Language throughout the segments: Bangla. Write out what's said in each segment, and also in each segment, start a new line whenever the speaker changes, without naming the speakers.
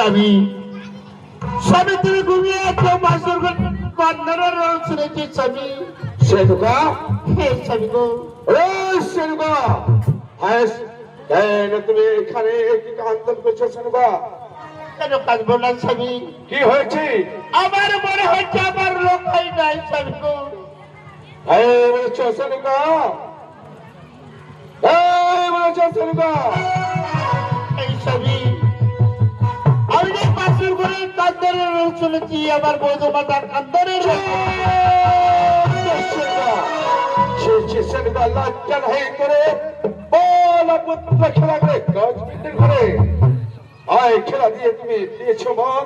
স্বামী স্বামী তুমি ঘুমিয়ে আছো বাসর কন্যার রোল শুনেছি স্বামী
সেনুকা
হে স্বামী গো
ও সেনুকা হাস কেন তুমি এখানে কি কান্দন করছো সেনুকা
কেন কাঁদবো না স্বামী
কি হয়েছে
আমার মনে হচ্ছে আমার লোক হয় নাই স্বামী গো
এই বলছো সেনুকা এই বলছো সেনুকা
এই স্বামী আমি যে বাসর ঘরে কান্দনের রোল শুনেছি আমার বৌদ্ধ মাতার কান্দনের
সেনুকা লজ্জা নাই করে বল পুত্র খেলা করে কাজ করে আয় খেলা দিয়ে তুমি দিয়েছো মন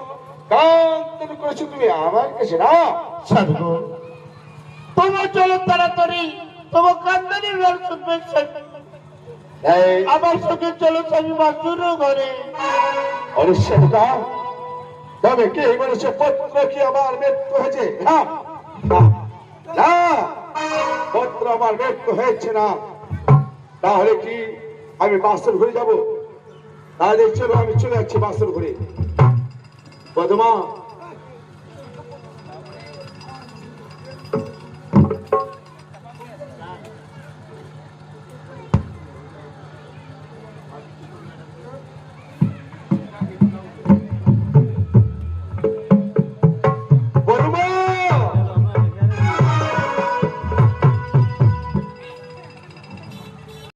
কান্দন করেছো তুমি আমার কাছে না
স্বামী গো তোমার চলো তাড়াতাড়ি তোমার কান্দনের রোল শুনবে স্বামী
এই
আমার সঙ্গে চলো স্বামী বাসুর ঘরে
অনুষ্ঠিতা তবে কে বলেছে পুত্র কি আমার মৃত্যু হয়েছে না না পুত্র আমার মৃত্যু হয়েছে না তাহলে কি আমি বাসর ঘুরে যাব তাহলে চলো আমি চলে যাচ্ছি বাসর ঘুরে বদমা